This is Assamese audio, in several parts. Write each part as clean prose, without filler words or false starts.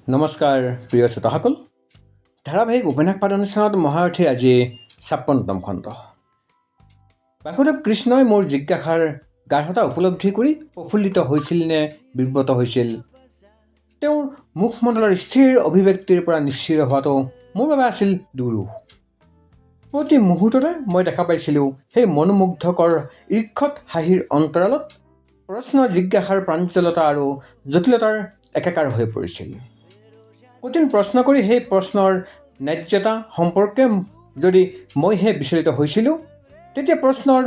নমস্কাৰ প্ৰিয় শ্ৰোতাসকল, ধাৰাবাহিক উপন্যাস পাঠ অনুষ্ঠানত মহাৰথীৰ আজি ৫৬তম খণ্ড। বাসুদেৱ কৃষ্ণই মোৰ জিজ্ঞাসাৰ গাঢ়তা উপলব্ধি কৰি প্ৰফুল্লিত হৈছিল নে বিব্ৰত হৈছিল, তেওঁৰ মুখমণ্ডলৰ স্থিৰ অভিব্যক্তিৰ পৰা নিশ্চিত হোৱাটো মোৰ বাবে আছিল দুৰূহ। প্ৰতি মুহূৰ্ততে মই দেখা পাইছিলোঁ সেই মনোমুগ্ধকৰ ঈৰ্ষৎ হাঁহিৰ অন্তৰালত প্ৰশ্ন জিজ্ঞাসাৰ প্ৰাঞ্জলতা আৰু জটিলতাৰ একাকাৰ হৈ পৰিছিল। কঠিন প্ৰশ্ন কৰি সেই প্ৰশ্নৰ ন্যায্যতা সম্পৰ্কে যদি মইহে বিচলিত হৈছিলোঁ, তেতিয়া প্ৰশ্নৰ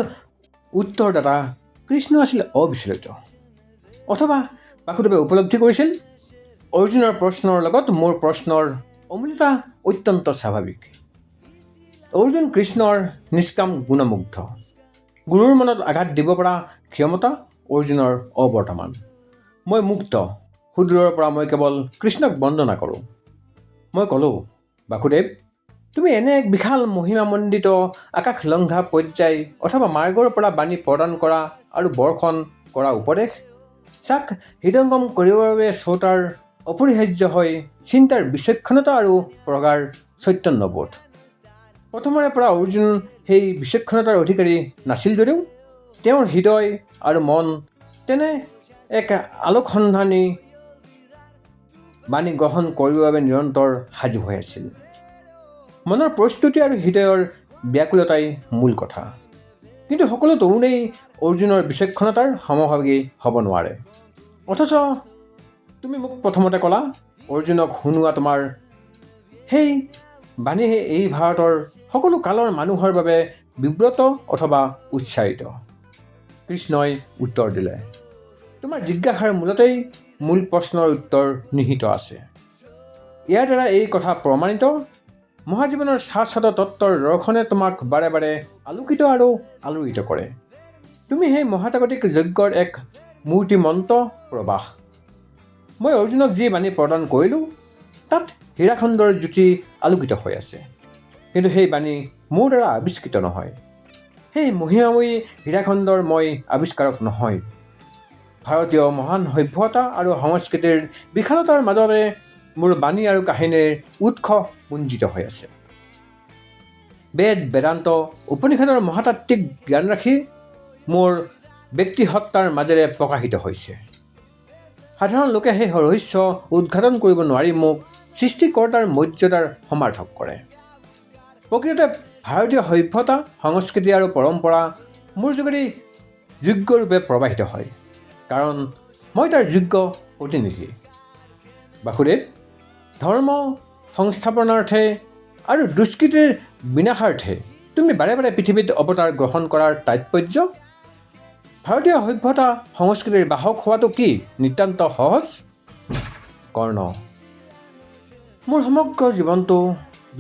উত্তৰদাতা কৃষ্ণ আছিল অবিচলিত। অথবা বাসুদেৱে উপলব্ধি কৰিছিল অৰ্জুনৰ প্ৰশ্নৰ লগত মোৰ প্ৰশ্নৰ অমূল্যতা অত্যন্ত স্বাভাৱিক। অৰ্জুন কৃষ্ণৰ নিষ্কাম গুণমুগ্ধ। গুৰুৰ মনত আঘাত দিব পৰা ক্ষমতা অৰ্জুনৰ অবৰ্তমান। মই মুক্ত। সুদূৰৰ পৰা মই কেৱল কৃষ্ণক বন্দনা কৰোঁ। মই ক'লোঁ, বাসুদেৱ, তুমি এনে এক বিশাল মহিমামণ্ডিত আকাশলংঘা পৰ্যায় অথবা মাৰ্গৰ পৰা বাণী প্ৰদান কৰা আৰু বৰ্ষণ কৰা উপদেশ, যাক হৃদয়ংগম কৰিবৰ বাবে শ্ৰোতাৰ অপৰিহাৰ্য হয় চিন্তাৰ বিচক্ষণতা আৰু প্ৰগাঢ় চৈতন্যবোধ। প্ৰথমৰে পৰা অৰ্জুন সেই বিচক্ষণতাৰ অধিকাৰী নাছিল যদিও তেওঁৰ হৃদয় আৰু মন তেনে এক আলোকসন্ধানী বাণী গ্ৰহণ কৰিবৰ বাবে নিৰন্তৰ সাজু হৈ আছিল। মনৰ প্ৰস্তুতি আৰু হৃদয়ৰ ব্যাকুলতাই মূল কথা। কিন্তু সকলো তৰুণেই অৰ্জুনৰ বিচক্ষণতাৰ সমভাগী হ'ব নোৱাৰে। অথচ তুমি মোক প্ৰথমতে ক'লা, অৰ্জুনক শুনোৱা তোমাৰ সেই বাণীহে এই ভাৰতৰ সকলো কালৰ মানুহৰ বাবে বিব্ৰত অথবা উৎসাহিত। কৃষ্ণই উত্তৰ দিলে, তোমাৰ জিজ্ঞাসাৰ মূলতেই মূল প্ৰশ্নৰ উত্তৰ নিহিত আছে। ইয়াৰ দ্বাৰা এই কথা প্ৰমাণিত, মহাজীৱনৰ শাশ্বত তত্ত্বৰ দৰ্শনে তোমাক বাৰে বাৰে আলোকিত আৰু আলোড়িত কৰে। তুমি সেই মহাজাগতিক যজ্ঞৰ এক মূৰ্তিমন্ত প্ৰবাহ। মই অৰ্জুনক যি বাণী প্ৰদান কৰিলোঁ, তাত হীৰাখণ্ডৰ জ্যোতি আলোকিত হৈ আছে। কিন্তু সেই বাণী মোৰ দ্বাৰা আৱিষ্কৃত নহয়। সেই মহিমাময়ী হীৰাখণ্ডৰ মই আৱিষ্কাৰক নহয়। ভাৰতীয় মহান সভ্যতা আৰু সংস্কৃতিৰ বিশালতাৰ মাজতে মোৰ বাণী আৰু কাহিনীৰ উৎস পুঞ্জিত হৈ আছে। বেদ বেদান্ত উপনিষদৰ মহাতাত্ত্বিক জ্ঞানৰাশি মোৰ ব্যক্তিসত্তাৰ মাজেৰে প্ৰকাশিত হৈছে। সাধাৰণ লোকে সেই ৰহস্য উদ্ঘাটন কৰিব নোৱাৰি মোক সৃষ্টিকৰ্তাৰ মৰ্যাদাৰ সমাৰ্থক কৰে। প্ৰকৃততে ভাৰতীয় সভ্যতা সংস্কৃতি আৰু পৰম্পৰা মোৰ যোগেদি যোগ্যৰূপে প্ৰৱাহিত হয়, কাৰণ মই তাৰ যোগ্য প্ৰতিনিধি। বাসুদেৱ, ধৰ্ম সংস্থাপনাৰ্থে আৰু দুষ্কৃতিৰ বিনাশাৰ্থে তুমি বাৰে বাৰে পৃথিৱীত অৱতাৰ গ্ৰহণ কৰাৰ তাৎপৰ্য? ভাৰতীয় সভ্যতা সংস্কৃতিৰ বাহক হোৱাটো কি নিতান্ত সহজ? কৰ্ণ, মোৰ সমগ্ৰ জীৱনটো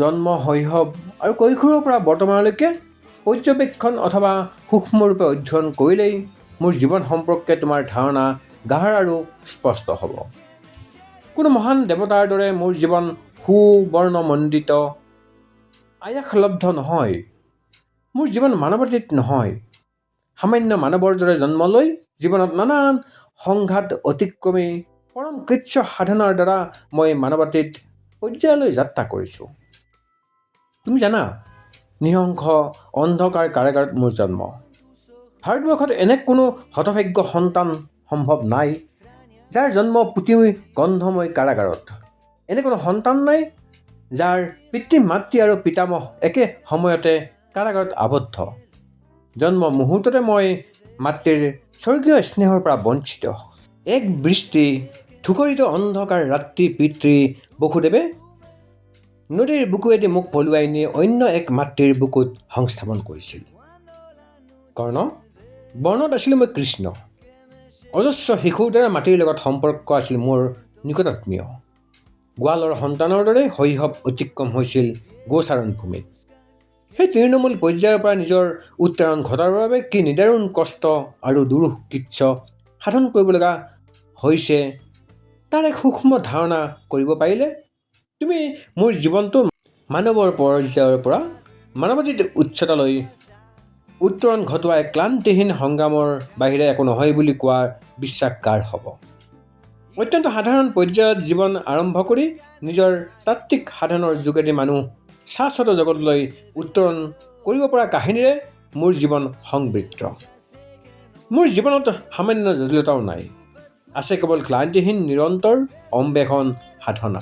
জন্ম, শৈশৱ আৰু কৈশোৰৰ পৰা বৰ্তমানলৈকে পৰ্যবেক্ষণ অথবা সূক্ষ্মৰূপে অধ্যয়ন কৰিলেই মোৰ জীৱন সম্পৰ্কে তোমাৰ ধাৰণা গাঢ় আৰু স্পষ্ট হ'ব। কোনো মহান দেৱতাৰ দৰে মোৰ জীৱন সুবৰ্ণমণ্ডিত আয়াসলব্ধ নহয়। মোৰ জীৱন মানৱাতীত নহয়। সামান্য মানৱৰ দৰে জন্ম লৈ জীৱনত নানান সংঘাত অতিক্ৰমী পৰম কৃচ্ছ সাধনাৰ দ্বাৰা মই মানৱাতীত পৰ্যায়লৈ যাত্ৰা কৰিছোঁ। তুমি জানা, নিঃশংস অন্ধকাৰ কাৰাগাৰত মোৰ জন্ম। ভাৰতবৰ্ষত এনে কোনো হতভাগ্য সন্তান সম্ভৱ নাই, যাৰ জন্ম পুতি গন্ধময় কাৰাগাৰত। এনে কোনো সন্তান নাই, যাৰ পিতৃ মাতৃ আৰু পিতামহ একে সময়তে কাৰাগাৰত আবদ্ধ। জন্ম মুহূৰ্ততে মই মাতৃৰ স্বৰ্গীয় স্নেহৰ পৰা বঞ্চিত। এক বৃষ্টি ধূসৰিত অন্ধকাৰ ৰাত্ৰি পিতৃ বসুদেৱে নদীৰ বুকুৱেদি মোক পলুৱাই নি অন্য এক মাতৃৰ বুকুত সংস্থাপন কৰিছিল। কৰ্ণ, বৰ্ণত আছিলোঁ মই কৃষ্ণ। অজস্ৰ শিশুৰ দ্বাৰা মাতৃৰ লগত সম্পৰ্ক আছিল মোৰ নিকটাত্মীয়। গোৱালৰ সন্তানৰ দৰে শৈশৱ অতিক্ৰম হৈছিল গোচাৰণ ভূমিত। সেই তৃণমূল পৰ্যায়ৰ পৰা নিজৰ উত্তৰণ ঘটাৰ বাবে কি নিদাৰুণ কষ্ট আৰু দুৰূহ কৃচ্ছ সাধন কৰিব লগা হৈছে, তাৰ এক সূক্ষ্ম ধাৰণা কৰিব পাৰিলে তুমি মোৰ জীৱনটো মানৱৰ পৰ্যায়ৰ পৰা মানৱাতীত উচ্চতালৈ উত্তৰণ ঘটোৱা এক ক্লান্তিহীন সংগ্ৰামৰ বাহিৰে একো নহয় বুলি কোৱাৰ বিশ্বাস কাৰ হ'ব? অত্যন্ত সাধাৰণ পৰ্যায়ত জীৱন আৰম্ভ কৰি নিজৰ তাত্ত্বিক সাধনৰ যোগেদি মানুহ শাশ্বত জগতলৈ উত্তৰণ কৰিব পৰা কাহিনীৰে মোৰ জীৱন সংবৃত্ত। মোৰ জীৱনত সামান্য জটিলতাও নাই, আছে কেৱল ক্লান্তিহীন নিৰন্তৰ অন্বেষণ সাধনা।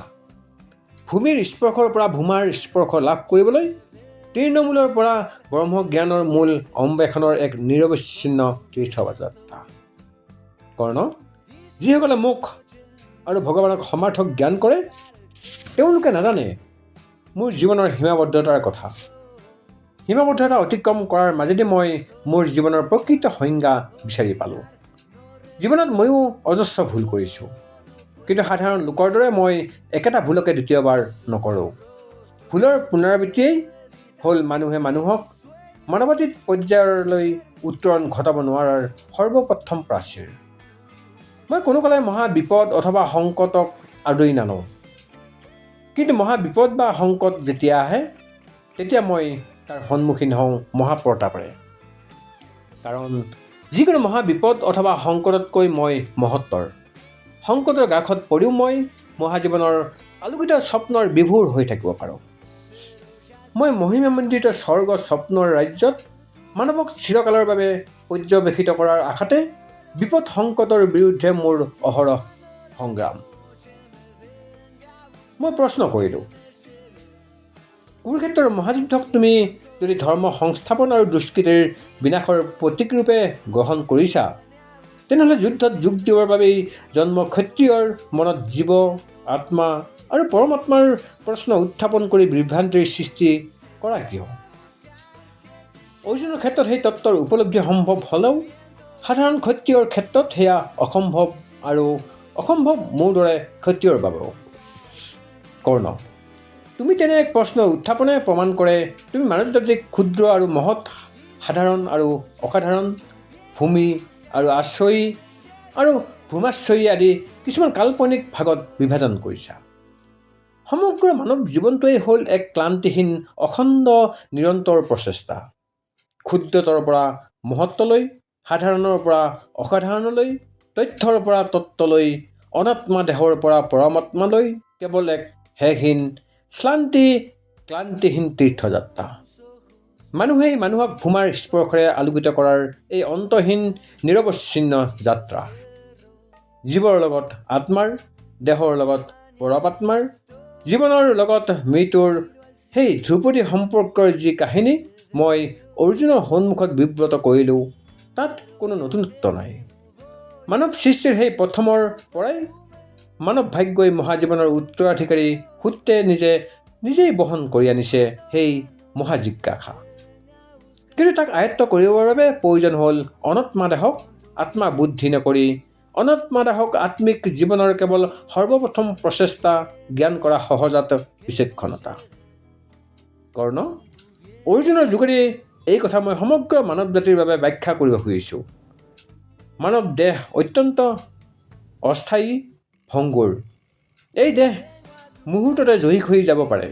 ভূমিৰ স্পৰ্শৰ পৰা ভূমাৰ স্পৰ্শ লাভ কৰিবলৈ তৃণমূলৰ পৰা ব্ৰহ্মজ্ঞানৰ মূল অন্বেষণৰ এক নিৰৱচ্ছিন্ন তীৰ্থযাত্ৰা। কৰ্ণ, যিসকলে মোক আৰু ভগৱানক সমাৰ্থক জ্ঞান কৰে তেওঁলোকে নাজানে মোৰ জীৱনৰ সীমাবদ্ধতাৰ কথা। সীমাবদ্ধতা অতিক্ৰম কৰাৰ মাজেদি মই মোৰ জীৱনৰ প্ৰকৃত সংজ্ঞা বিচাৰি পালোঁ। জীৱনত ময়ো অজস্ৰ ভুল কৰিছোঁ, কিন্তু সাধাৰণ লোকৰ দৰে মই একেটা ভুলকে দ্বিতীয়বাৰ নকৰোঁ। ভুলৰ পুনৰাবৃত্তিয়েই হ'ল মানুহে মানুহক মানৱাতীত পৰ্যায়লৈ উত্তৰণ ঘটাব নোৱাৰাৰ সৰ্বপ্ৰথম প্ৰাচীৰ। মই কোনোকালে মহা বিপদ অথবা সংকটক আদৰি নানো, কিন্তু মহা বিপদ বা সংকট যেতিয়া আহে তেতিয়া মই তাৰ সন্মুখীন হওঁ মহাপ্ৰতাপেৰে। কাৰণ যিকোনো মহা বিপদ অথবা সংকটতকৈ মই মহত্তৰ। সংকটৰ গাঁথত পৰিও মই মহাজীৱনৰ আলোকিত স্বপ্নৰ বিভোৰ হৈ থাকিব পাৰোঁ। মই মহিমামণ্ডিত স্বৰ্গ স্বপ্নৰ ৰাজ্যত মানৱক চিৰকালৰ বাবে পৰ্যবেক্ষিত কৰাৰ আশাতে বিপদ সংকটৰ বিৰুদ্ধে মোৰ অহৰহ সংগ্ৰাম। মই প্ৰশ্ন কৰিলোঁ, কুৰুক্ষেত্ৰৰ মহাযুদ্ধক তুমি যদি ধৰ্ম সংস্থাপন আৰু দুষ্কৃতিৰ বিনাশৰ প্ৰতীকৰূপে গ্ৰহণ কৰিছা, তেনেহ'লে যুদ্ধত যোগ দিবৰ বাবেই জন্ম ক্ষত্ৰিয়ৰ মনত জীৱ, আত্মা আৰু পৰমাত্মাৰ প্ৰশ্ন উত্থাপন কৰি বিভ্ৰান্তিৰ সৃষ্টি কৰা কিয়? অৰ্জুনৰ ক্ষেত্ৰত সেই তত্ত্বৰ উপলব্ধি সম্ভৱ হ'লেও সাধাৰণ ক্ষত্ৰিয়ৰ ক্ষেত্ৰত সেয়া অসম্ভৱ, আৰু অসম্ভৱ মোৰ দৰে ক্ষত্ৰিয়ৰ বাবেও। কৰ্ণ, তুমি তেনে এক প্ৰশ্ন উত্থাপনে প্ৰমাণ কৰে তুমি মানৱজাতিক ক্ষুদ্ৰ আৰু মহৎ, সাধাৰণ আৰু অসাধাৰণ, ভূমি আৰু আশ্ৰয়ী আৰু ভূমাশ্ৰয়ী আদি কিছুমান কাল্পনিক ভাগত বিভাজন কৰিছা। সমগ্ৰ মানৱ জীৱনটোৱেই হ'ল এক ক্লান্তিহীন অখণ্ড নিৰন্তৰ প্ৰচেষ্টা। ক্ষুদ্ৰতৰ পৰা মহত্বলৈ, সাধাৰণৰ পৰা অসাধাৰণলৈ, তথ্যৰ পৰা তত্ত্বলৈ, অনাত্মা দেহৰ পৰা পৰমাত্মালৈ কেৱল এক শেষহীন ক্লান্তিহীন তীৰ্থযাত্ৰা। মানুহেই মানুহক ভূমাৰ স্পৰ্শৰে আলোকিত কৰাৰ এই অন্তহীন নিৰৱচ্ছিন্ন যাত্ৰা। জীৱৰ লগত আত্মাৰ, দেহৰ লগত পৰমাত্মাৰ, জীৱনৰ লগত মৃত্যুৰ সেই ধ্ৰুপদী সম্পৰ্কৰ যি কাহিনী মই অৰ্জুনৰ সন্মুখত বিব্ৰত কৰিলোঁ, তাত কোনো নতুনত্ব নাই। মানৱ সৃষ্টিৰ সেই প্ৰথমৰ পৰাই মানৱ ভাগ্যই মহাজীৱনৰ উত্তৰাধিকাৰী সূত্ৰে নিজেই বহন কৰি আনিছে সেই মহাজিজ্ঞাসা। কিন্তু তাক আয়ত্ত কৰিবৰ বাবে প্ৰয়োজন হ'ল অনাত্মা দেহক আত্মা বুদ্ধি নকৰি অনাত্মা দেহক আত্মিক জীৱনৰ কেৱল সৰ্বপ্ৰথম প্ৰচেষ্টা জ্ঞান কৰা সহজাত বিচক্ষণতা। কৰ্ণ, অৰ্জুনৰ যোগেদি এই কথা মই সমগ্ৰ মানৱ জাতিৰ বাবে ব্যাখ্যা কৰিব খুজিছোঁ। মানৱ দেহ অত্যন্ত অস্থায়ী, ভংগুৰ। এই দেহ মুহূৰ্ততে জহি খহি যাব পাৰে,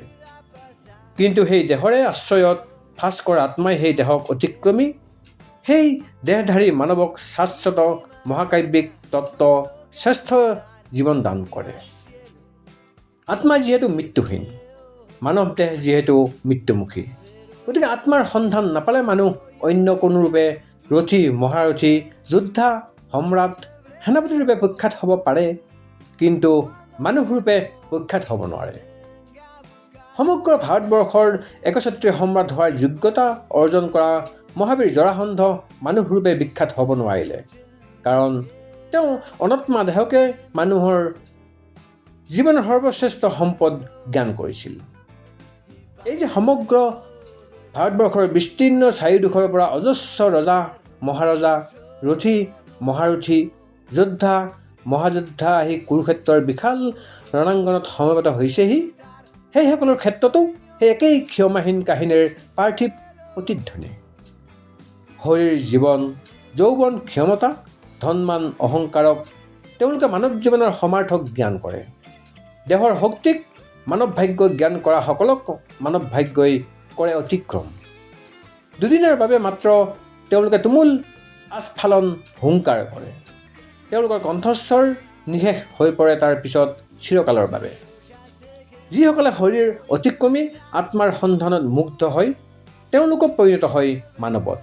কিন্তু সেই দেহৰে আশ্ৰয়ত ভাস্কৰ আত্মাই সেই দেহক অতিক্ৰমি সেই দেহধাৰী মানৱক শাশ্বত মহাকাব্যিক তত্ত্ব শ্ৰেষ্ঠ জীৱন দান কৰে। আত্মা যিহেতু মৃত্যুহীন, মানৱ দেহ যিহেতু মৃত্যুমুখী, গতিকে আত্মাৰ সন্ধান নাপালে মানুহ অন্য কোনো ৰূপে ৰথী, মহাৰথী, যোদ্ধা, সম্ৰাট, সেনাপতি ৰূপে প্ৰখ্যাত হ'ব পাৰে, কিন্তু মানুহৰূপে প্ৰখ্যাত হ'ব নোৱাৰে। সমগ্ৰ ভাৰতবৰ্ষৰ একছত্ৰী সম্ৰাট হোৱাৰ যোগ্যতা অৰ্জন কৰা মহাবীৰ জৰাসন্ধ মানুহৰূপে বিখ্যাত হ'ব নোৱাৰিলে, কাৰণ তেওঁ অনাত্মা দেহকে মানুহৰ জীৱনৰ সৰ্বশ্ৰেষ্ঠ সম্পদ জ্ঞান কৰিছিল। এই যে সমগ্ৰ ভাৰতবৰ্ষৰ বিস্তীৰ্ণ চাৰিওদিশৰ পৰা অজস্ৰ ৰজা, মহাৰজা, ৰথী, মহাৰথী, যোদ্ধা, মহাযোদ্ধা আহি কুৰুক্ষেত্ৰৰ বিশাল ৰণাংগনত সমবেত হৈছেহি, সেইসকলৰ ক্ষেত্ৰতো সেই একেই ক্ষমতাহীন কাহিনীৰ পাৰ্থিৱ প্ৰতিধ্বনি। শৰীৰ, জীৱন, যৌৱন, ক্ষমতা, ধনমান, অহংকাৰক তেওঁলোকে মানৱ জীৱনৰ সমাৰ্থক জ্ঞান কৰে। দেহৰ শক্তিক মানৱ ভাগ্য জ্ঞান কৰাসকলক মানৱ ভাগ্যই কৰে অতিক্ৰম। দুদিনৰ বাবে মাত্ৰ তেওঁলোকে তুমুল আস্ফালন হুংকাৰ কৰে। তেওঁলোকৰ কণ্ঠস্বৰ নিঃশেষ হৈ পৰে তাৰ পিছত চিৰকালৰ বাবে। যিসকলে শৰীৰ অতিক্ৰমী আত্মাৰ সন্ধানত মুগ্ধ হয় তেওঁলোকক পৰিণত হয় মানৱত।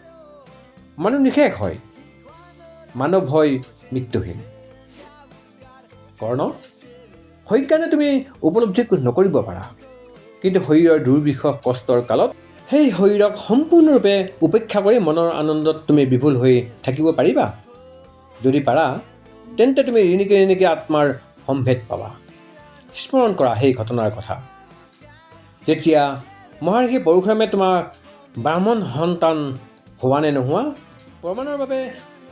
মানুহ নিঃশেষ হয়, মানৱ হয় মৃত্যুহীন। কৰ্ণ, সজ্ঞানে তুমি উপলব্ধি নকৰিব পাৰা, কিন্তু শৰীৰৰ দুৰ্বিষহ কষ্টৰ কালত সেই শৰীৰক সম্পূৰ্ণৰূপে উপেক্ষা কৰি মনৰ আনন্দত তুমি বিভুল হৈ থাকিব পাৰিবা? যদি পাৰা তেন্তে তুমি ৰিণিকি আত্মাৰ সম্ভেদ পাবা। স্মৰণ কৰা সেই ঘটনাৰ কথা, যেতিয়া মহৰ্ষি পৰশুৰামে তোমাক ব্ৰাহ্মণ সন্তান হোৱা নে নোহোৱা প্ৰমাণৰ বাবে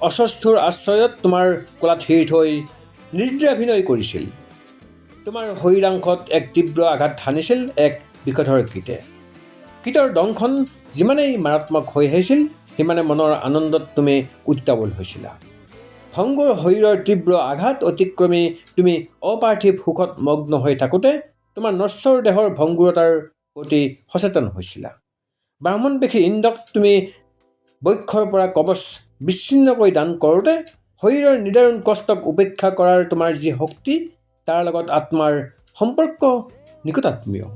অস্বস্থুৰ আশ্ৰয়ত তোমাৰ কোলাত থিৰ থৈ নিদ্ৰাভিনয় কৰিছিল। তোমাৰ শৰীৰাংশত এক তীব্ৰ আঘাত সানিছিল এক বিষধৰ কীটে। কীটৰ দংশন যিমানেই মাৰাত্মক হৈ আহিছিল সিমানে মনৰ আনন্দত তুমি উত্তাৱল হৈছিলা। ভংগুৰ শৰীৰৰ তীব্ৰ আঘাত অতিক্ৰমি তুমি অপাৰ্থিৱ সুখত মগ্ন হৈ থাকোঁতে তোমাৰ নশ্বৰ দেহৰ ভংগুৰতাৰ প্ৰতি সচেতন হৈছিলা। ব্ৰাহ্মণবেশী ইন্দ্ৰক তুমি বক্ষৰ পৰা কৱচ বিচ্ছিন্নকৈ দান কৰোঁতে শৰীৰৰ নিদাৰুণ কষ্টক উপেক্ষা কৰাৰ তোমাৰ যি শক্তি তাৰ লগত আত্মাৰ সম্পৰ্ক নিকটাত্মীয়।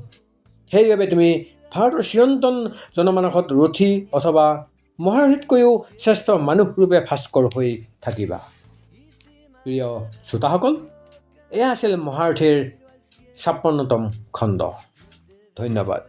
সেইবাবে তুমি ভাৰতৰ চিৰন্তন জনমানসত ৰথী অথবা মহৰ্ষিতকৈও শ্ৰেষ্ঠ মানুহৰূপে ভাস্কৰ হৈ থাকিবা। প্ৰিয় শ্ৰোতাসকল, এয়া আছিল মহাৰথীৰ ৫৬তম খণ্ড। ধন্যবাদ।